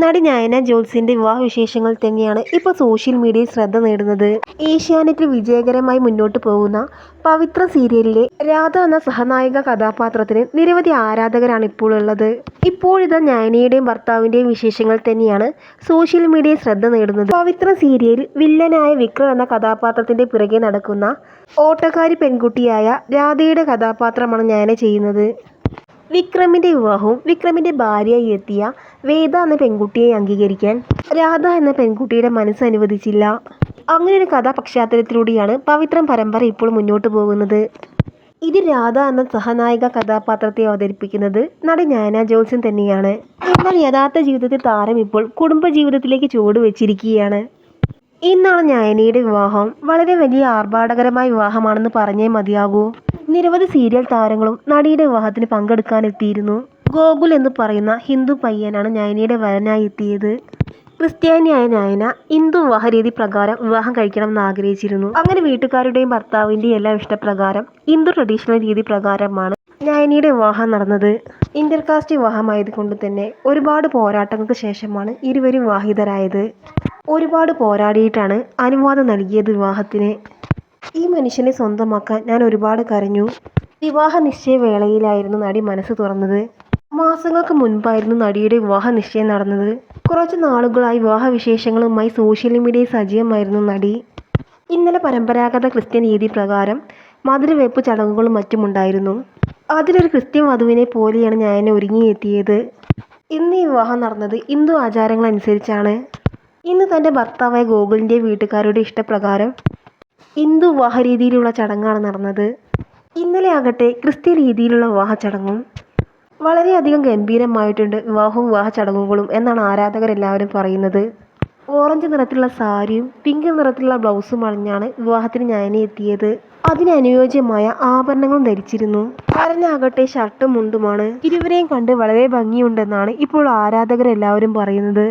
നടി നയന ജോത്സ്യന്റെ വിവാഹ വിശേഷങ്ങൾ തന്നെയാണ് ഇപ്പോൾ സോഷ്യൽ മീഡിയയിൽ ശ്രദ്ധ നേടുന്നത്. ഏഷ്യാനെറ്റിൽ വിജയകരമായി മുന്നോട്ട് പോകുന്ന പവിത്ര സീരിയലിലെ രാധ എന്ന സഹനായിക കഥാപാത്രത്തിന് നിരവധി ആരാധകരാണ് ഇപ്പോൾ ഉള്ളത്. ഇപ്പോഴിതാ നയനയുടെയും ഭർത്താവിന്റെയും വിശേഷങ്ങൾ തന്നെയാണ് സോഷ്യൽ മീഡിയയിൽ ശ്രദ്ധ നേടുന്നത്. പവിത്ര സീരിയലിൽ വില്ലനായ വിക്രം എന്ന കഥാപാത്രത്തിന്റെ പിറകെ നടക്കുന്ന ഓട്ടക്കാരി പെൺകുട്ടിയായ രാധയുടെ കഥാപാത്രമാണ് നയന ചെയ്യുന്നത്. വിക്രമിന്റെ വിവാഹവും വിക്രമിന്റെ ഭാര്യയായി എത്തിയ വേദ എന്ന പെൺകുട്ടിയെ അംഗീകരിക്കാൻ രാധ എന്ന പെൺകുട്ടിയുടെ മനസ്സ് അനുവദിച്ചില്ല. അങ്ങനെ ഒരു കഥാപശ്ചാത്തലത്തിലൂടെയാണ് പവിത്രം പരമ്പര ഇപ്പോൾ മുന്നോട്ട് പോകുന്നത്. ഇതിൽ രാധ എന്ന സഹനായിക കഥാപാത്രത്തെ അവതരിപ്പിക്കുന്നത് നടി നയന ജോത്സ്യൻ തന്നെയാണ്. എന്നാൽ യഥാർത്ഥ ജീവിതത്തിൽ താരം ഇപ്പോൾ കുടുംബജീവിതത്തിലേക്ക് ചുവട് വെച്ചിരിക്കുകയാണ്. ഇന്നാണ് നയനയുടെ വിവാഹം. വളരെ വലിയ ആർഭാടകരമായ വിവാഹമാണെന്ന് പറഞ്ഞേ മതിയാകൂ. നിരവധി സീരിയൽ താരങ്ങളും നടിയുടെ വിവാഹത്തിന് പങ്കെടുക്കാനെത്തിയിരുന്നു. ഗോകുൽ എന്ന് പറയുന്ന ഹിന്ദു പയ്യനാണ് നയനയുടെ വരനായി എത്തിയത്. ക്രിസ്ത്യാനിയായ നയന ഹിന്ദു വിവാഹ രീതി പ്രകാരം വിവാഹം കഴിക്കണമെന്ന് ആഗ്രഹിച്ചിരുന്നു. അങ്ങനെ വീട്ടുകാരുടെയും ഭർത്താവിൻ്റെയും എല്ലാം ഇഷ്ടപ്രകാരം ഹിന്ദു ട്രഡീഷണൽ രീതി പ്രകാരമാണ് നയനയുടെ വിവാഹം നടന്നത്. ഇന്റർകാസ്റ്റ് വിവാഹമായതുകൊണ്ട് തന്നെ ഒരുപാട് പോരാട്ടങ്ങൾക്ക് ശേഷമാണ് ഇരുവരും വിവാഹിതരായത്. ഒരുപാട് പോരാടിയിട്ടാണ് അനുവാദം നൽകിയത് വിവാഹത്തിന്. ഈ മനുഷ്യനെ സ്വന്തമാക്കാൻ ഞാൻ ഒരുപാട് കരഞ്ഞു. വിവാഹ നിശ്ചയ വേളയിലായിരുന്നു നടി മനസ്സ് തുറന്നത്. മാസങ്ങൾക്ക് മുൻപായിരുന്നു നടിയുടെ വിവാഹ നിശ്ചയം നടന്നത്. കുറച്ച് നാളുകളായി വിവാഹ വിശേഷങ്ങളുമായി സോഷ്യൽ മീഡിയയിൽ സജീവമായിരുന്നു നടി. ഇന്നലെ പരമ്പരാഗത ക്രിസ്ത്യൻ രീതി പ്രകാരം മധുരവെപ്പ് ചടങ്ങുകളും മറ്റുമുണ്ടായിരുന്നു. അതിലൊരു ക്രിസ്ത്യൻ വധുവിനെ പോലെയാണ് നയന ഒരുങ്ങിയെത്തിയത്. ഇന്ന് ഈ വിവാഹം നടന്നത് ഹിന്ദു ആചാരങ്ങൾ അനുസരിച്ചാണ്. ഇന്ന് തൻ്റെ ഭർത്താവായ ഗോകുലിൻ്റെ വീട്ടുകാരുടെ ഇഷ്ടപ്രകാരം ഹിന്ദു വിവാഹ രീതിയിലുള്ള ചടങ്ങാണ് നടന്നത്. ഇന്നലെ ആകട്ടെ ക്രിസ്ത്യൻ രീതിയിലുള്ള വിവാഹ ചടങ്ങും. വളരെയധികം ഗംഭീരമായിട്ടുണ്ട് വിവാഹവും വിവാഹ ചടങ്ങുകളും എന്നാണ് ആരാധകരെല്ലാവരും പറയുന്നത്. ഓറഞ്ച് നിറത്തിലുള്ള സാരിയും പിങ്ക് നിറത്തിലുള്ള ബ്ലൗസും അണിഞ്ഞാണ് വിവാഹത്തിന് നയന എത്തിയത്. അതിനനുയോജ്യമായ ആഭരണങ്ങളും ധരിച്ചിരുന്നു. വരനാകട്ടെ ഷർട്ടും മുണ്ടുമാണ്. ഇരുവരെയും കണ്ട് വളരെ ഭംഗിയുണ്ടെന്നാണ് ഇപ്പോൾ ആരാധകരെല്ലാവരും പറയുന്നത്.